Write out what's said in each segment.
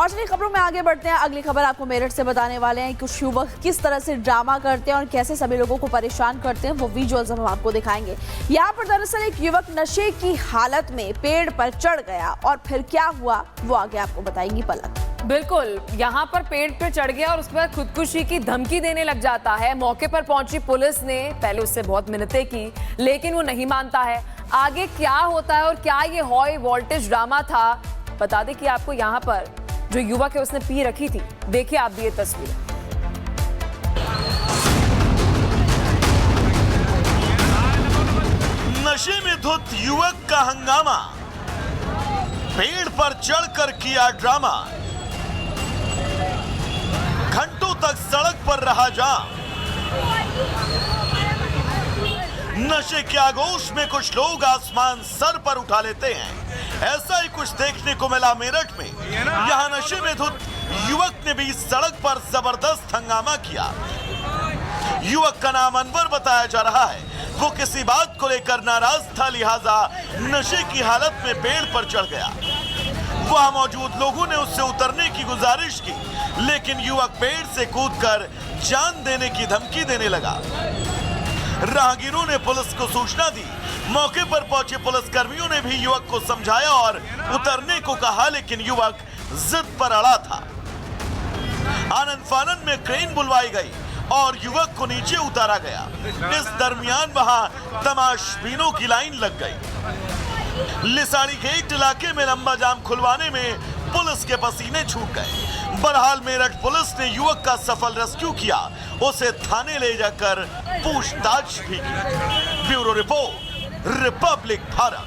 और चलिए खबरों में आगे बढ़ते हैं। अगली खबर आपको मेरठ से बताने वाले हैं। कुछ युवक किस तरह से ड्रामा करते हैं और कैसे सभी लोगों को परेशान करते हैं, वो विजुअल्स हम आपको दिखाएंगे। यहाँ पर दरअसल एक युवक नशे की हालत में पेड़ पर चढ़ गया और फिर क्या हुआ वो आगे आपको बताएंगी पलक। बिल्कुल, यहाँ पर पेड़ पे चढ़ गया और उसके बाद खुदकुशी की धमकी देने लग जाता है। मौके पर पहुंची पुलिस ने पहले उससे बहुत मिन्नतें की, लेकिन वो नहीं मानता है। आगे क्या होता है और क्या ये हाई वोल्टेज ड्रामा था, बता दें कि आपको यहाँ पर जो युवक है उसने पी रखी थी। देखिए आप भी ये तस्वीर। नशे में धुत युवक का हंगामा, पेड़ पर चढ़कर किया ड्रामा, घंटों तक सड़क पर रहा जाम। नशे के आगोश में कुछ लोग आसमान सर पर उठा लेते हैं। ऐसा ही कुछ देखने को मिला मेरठ में। यहाँ नशे में धुत युवक ने भी सड़क पर जबरदस्त हंगामा किया। युवक का नाम अनवर बताया जा रहा है। वो किसी बात को लेकर नाराज था, लिहाजा नशे की हालत में पेड़ पर चढ़ गया। वहां मौजूद लोगों ने उससे उतरने की गुजारिश की, लेकिन युवक पेड़ से कूदकर जान देने की धमकी देने लगा। राहगीरों ने पुलिस को सूचना दी। मौके पर पहुंचे पुलिसकर्मियों ने भी युवक को समझाया और उतरने को कहा, लेकिन युवक जिद पर अड़ा था। आनन फानन में क्रेन बुलवाई गई और युवक को नीचे उतारा गया। इस दरमियान वहां तमाशबीनों की लाइन लग गई। लिसाड़ी गेट इलाके में लंबा जाम खुलवाने में पुलिस के पसीने छूट गए। बहरहाल मेरठ पुलिस ने युवक का सफल रेस्क्यू किया, उसे थाने ले जाकर पूछताछ भी की। Bureau report, Republic Bharat.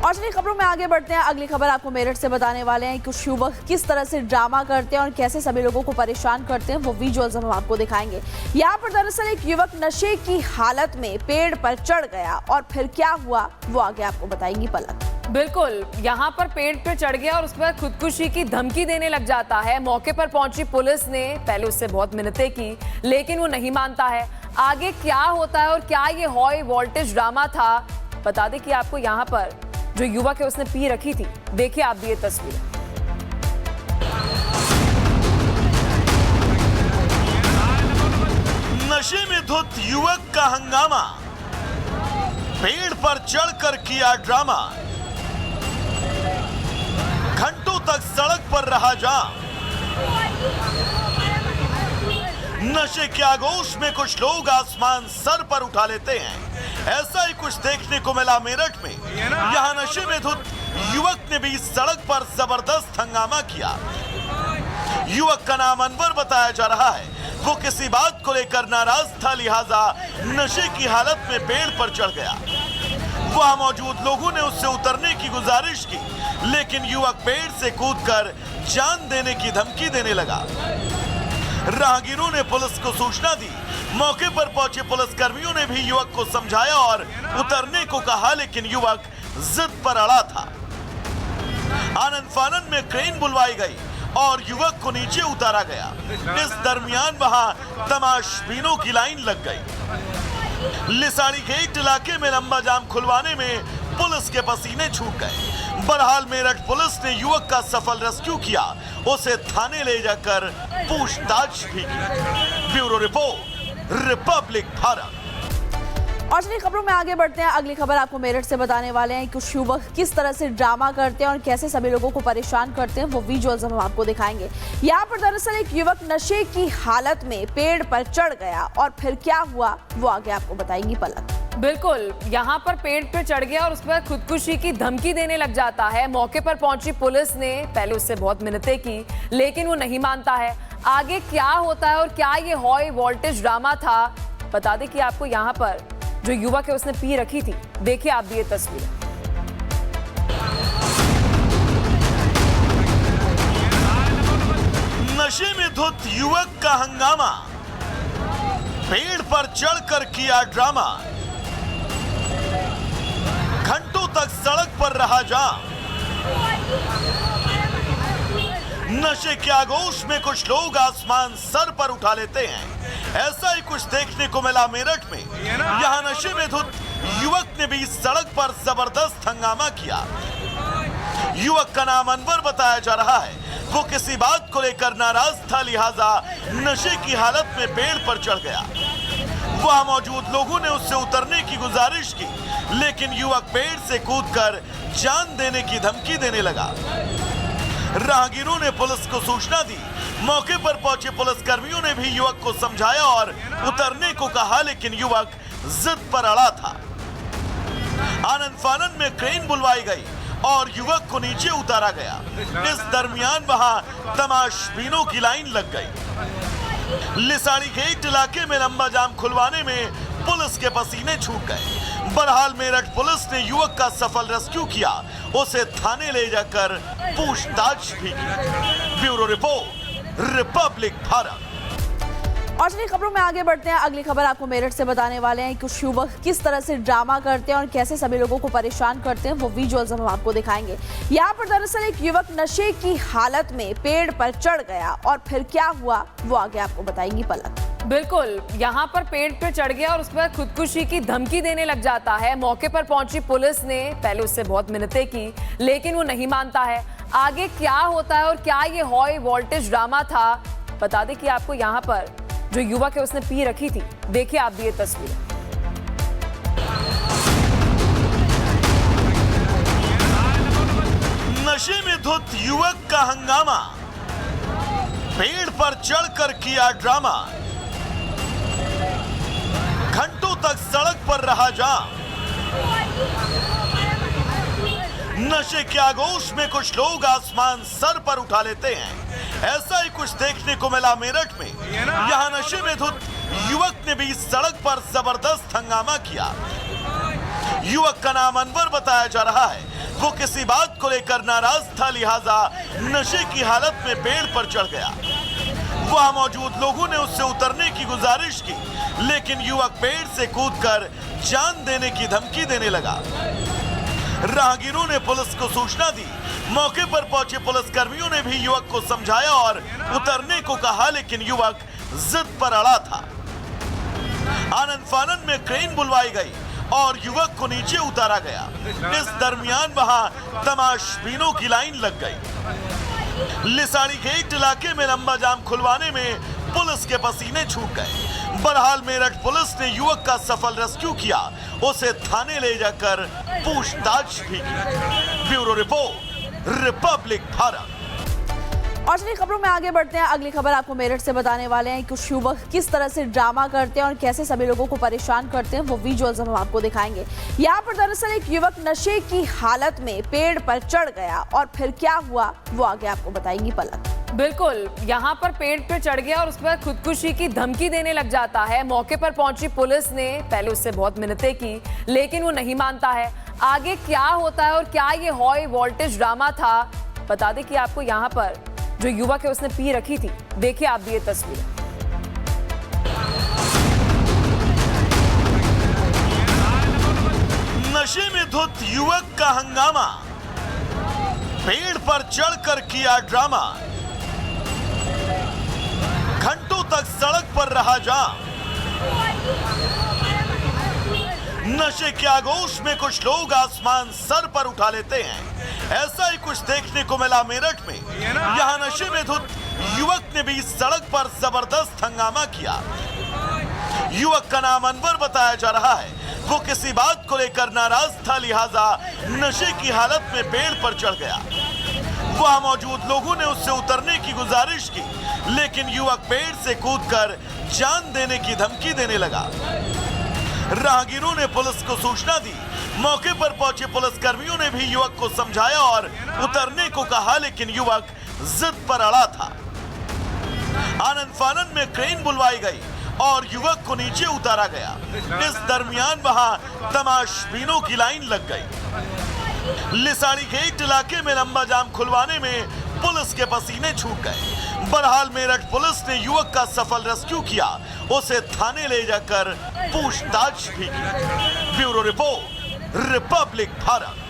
और चलिए खबरों में आगे बढ़ते हैं। अगली खबर आपको मेरठ से बताने वाले हैं। कुछ युवक किस तरह से ड्रामा करते हैं और कैसे सभी लोगों को परेशान करते हैं, वो विजुअल्स हम आपको दिखाएंगे। यहाँ पर दरअसल एक युवक नशे की हालत में पेड़ पर चढ़ गया और फिर क्या हुआ वो आगे आपको बताएंगी पलक। बिल्कुल, यहाँ पर पेड़ पे चढ़ गया और उसके बाद खुदकुशी की धमकी देने लग जाता है। मौके पर पहुंची पुलिस ने पहले उससे बहुत मिन्नतें की, लेकिन वो नहीं मानता है। आगे क्या होता है और क्या ये हाई वोल्टेज ड्रामा था, बता दें कि आपको यहाँ पर जो युवक है उसने पी रखी थी। देखिए आप भी ये तस्वीर। नशे में धुत युवक का हंगामा, पेड़ पर चढ़कर किया ड्रामा, घंटों तक सड़क पर रहा जाम। नशे के आगोश में कुछ लोग आसमान सर पर उठा लेते हैं। ऐसा ही कुछ देखने को मिला मेरठ में। यहाँ नशे में धुत युवक ने भी सड़क पर जबरदस्त हंगामा किया। युवक का नाम अनवर बताया जा रहा है। वो किसी बात को लेकर नाराज था, लिहाजा नशे की हालत में पेड़ पर चढ़ गया। वहां मौजूद लोगों ने उससे उतरने की गुजारिश की, लेकिन युवक पेड़ से कूदकर जान देने की धमकी देने लगा। राहगीरों ने पुलिस को सूचना दी। मौके पर पहुंचे पुलिसकर्मियों ने भी युवक को समझाया और उतरने को कहा, लेकिन युवक जिद पर अड़ा था। आनन फानन में क्रेन बुलवाई गई और युवक को नीचे उतारा गया। इस दरमियान वहां तमाशबीनों की लाइन लग गई। लिसाड़ी गेट इलाके में लंबा जाम खुलवाने में पुलिस के पसीने छूट गए। बहरहाल मेरठ पुलिस ने युवक का सफल रेस्क्यू किया, उसे थाने ले जाकर पूछताछ भी की। Bureau report, Republic Bharat. और चलिए खबरों में आगे बढ़ते हैं। अगली खबर आपको मेरठ से बताने वाले हैं। कुछ युवक किस तरह से ड्रामा करते हैं और कैसे सभी लोगों को परेशान करते हैं, वो विजुअल्स हम आपको दिखाएंगे। यहाँ पर दरअसल एक युवक नशे की हालत में पेड़ पर चढ़ गया और फिर क्या हुआ वो आगे आपको बताएंगी पलक। बिल्कुल, यहाँ पर पेड़ पे चढ़ गया और उसके बाद खुदकुशी की धमकी देने लग जाता है। मौके पर पहुंची पुलिस ने पहले उससे बहुत मिन्नतें की, लेकिन वो नहीं मानता है। आगे क्या होता है और क्या ये हाई वोल्टेज ड्रामा था, बता दें कि आपको यहाँ पर जो युवक है उसने पी रखी थी। देखिए आप भी ये तस्वीर। नशे में धुत युवक का हंगामा, पेड़ पर चढ़कर किया ड्रामा, घंटों तक सड़क पर रहा जाम। नशे के आगोश में कुछ लोग आसमान सर पर उठा लेते हैं। ऐसा ही कुछ देखने को मिला मेरठ में। यहाँ नशे में धुत युवक ने भी सड़क पर जबरदस्त हंगामा किया। युवक का नाम अनवर बताया जा रहा है। वो किसी बात को लेकर नाराज था, लिहाजा नशे की हालत में पेड़ पर चढ़ गया। वहां मौजूद लोगों ने उससे उतरने की गुजारिश की, लेकिन युवक पेड़ से कूदकर जान देने की धमकी देने लगा। राहगीरों ने पुलिस को सूचना दी। मौके पर पहुंचे पुलिसकर्मियों ने भी युवक को समझाया और उतरने को कहा, लेकिन युवक जिद पर अड़ा था। आनन फानन में क्रेन बुलवाई गई और युवक को नीचे उतारा गया। इस दरमियान वहां तमाशबीनों की लाइन लग गई। लिसाड़ी गेट इलाके में लंबा जाम खुलवाने में पुलिस के पसीने छूट गए। बहरहाल मेरठ पुलिस ने युवक का सफल रेस्क्यू किया, उसे थाने ले जाकर पूछताछ भी की। Bureau report, Republic Bharat. और चलिए खबरों में आगे बढ़ते हैं। अगली खबर आपको मेरठ से बताने वाले हैं। कुछ युवक किस तरह से ड्रामा करते हैं और कैसे सभी लोगों को परेशान करते हैं, वो विजुअल्स हम आपको दिखाएंगे। यहाँ पर दरअसल एक युवक नशे की हालत में पेड़ पर चढ़ गया और फिर क्या हुआ वो आगे आपको बताएंगी पलक। बिल्कुल, यहाँ पर पेड़ पे चढ़ गया और उसके बाद खुदकुशी की धमकी देने लग जाता है। मौके पर पहुंची पुलिस ने पहले उससे बहुत मिन्नतें की, लेकिन वो नहीं मानता है। आगे क्या होता है और क्या ये हाई वोल्टेज ड्रामा था, बता दें कि आपको यहाँ पर जो युवक है उसने पी रखी थी। देखिए आप भी ये तस्वीर। नशे में धुत युवक का हंगामा, पेड़ पर चढ़कर किया ड्रामा, घंटों तक सड़क पर रहा जाम। नशे के आगोश में कुछ लोग आसमान सर पर उठा लेते हैं। ऐसा ही कुछ देखने को मिला मेरठ में। यहां नशे में धुत युवक ने भी सड़क पर जबरदस्त हंगामा किया। युवक का नाम अनवर बताया जा रहा है। वो किसी बात को लेकर नाराज था, लिहाजा नशे की हालत में पेड़ पर चढ़ गया। वहां मौजूद लोगों ने उससे उतरने की गुजारिश की, लेकिन युवक पेड़ से कूदकर जान देने की धमकी देने लगा। राहगीरों ने पुलिस को सूचना दी। मौके पर पहुंचे पुलिसकर्मियों ने भी युवक को समझाया और उतरने को कहा, लेकिन युवक जिद पर अड़ा था। आनन फानन में क्रेन बुलवाई गई और युवक को नीचे उतारा गया। इस दरमियान वहां तमाशबीनों की लाइन लग गई। लिसाड़ी गेट इलाके में लंबा जाम खुलवाने में पुलिस के पसीने छूट गए। बहरहाल मेरठ पुलिस ने युवक का सफल रेस्क्यू किया, उसे थाने ले जाकर पूछताछ भी की। Bureau report, Republic Bharat. और चलिए खबरों में आगे बढ़ते हैं। अगली खबर आपको मेरठ से बताने वाले हैं। कुछ युवक किस तरह से ड्रामा करते हैं और कैसे सभी लोगों को परेशान करते हैं, वो विजुअल्स हम आपको दिखाएंगे। यहाँ पर दरअसल एक युवक नशे की हालत में पेड़ पर चढ़ गया और फिर क्या हुआ वो आगे आपको बताएंगी पलक। बिल्कुल, यहाँ पर पेड़ पे चढ़ गया और उसके बाद खुदकुशी की धमकी देने लग जाता है। मौके पर पहुंची पुलिस ने पहले उससे बहुत मिन्नतें की, लेकिन वो नहीं मानता है। आगे क्या होता है और क्या ये हाई वोल्टेज ड्रामा था, बता दें कि आपको यहाँ पर जो युवक है उसने पी रखी थी। देखिए आप भी ये तस्वीर। नशे में धुत युवक का हंगामा, पेड़ पर चढ़कर किया ड्रामा, घंटों तक सड़क पर रहा जाम। नशे के आगोश में कुछ लोग आसमान सर पर उठा लेते हैं। ऐसा ही कुछ देखने को मिला मेरठ में। यहां नशे में धुत युवक ने भी सड़क पर जबरदस्त हंगामा किया। युवक का नाम अनवर बताया जा रहा है। वो किसी बात को लेकर नाराज था, लिहाजा नशे की हालत में पेड़ पर चढ़ गया। वहां मौजूद लोगों ने उससे उतरने की गुजारिश की, लेकिन युवक पेड़ से कूदकर जान देने की धमकी देने लगा। राहगीरों ने पुलिस को सूचना दी। मौके पर पहुंचे पुलिसकर्मियों ने भी युवक को समझाया और उतरने को कहा, लेकिन युवक जिद पर अड़ा था। आनन फानन में क्रेन बुलवाई गई और युवक को नीचे उतारा गया। इस दरमियान वहां तमाशबीनों की लाइन लग गई। लिसाड़ी गेट इलाके में लंबा जाम खुलवाने में पुलिस के पसीने छूट गए। बहरहाल मेरठ पुलिस ने युवक का सफल रेस्क्यू किया, उसे थाने ले जाकर पूछताछ भी की। Bureau report, Republic Bharat.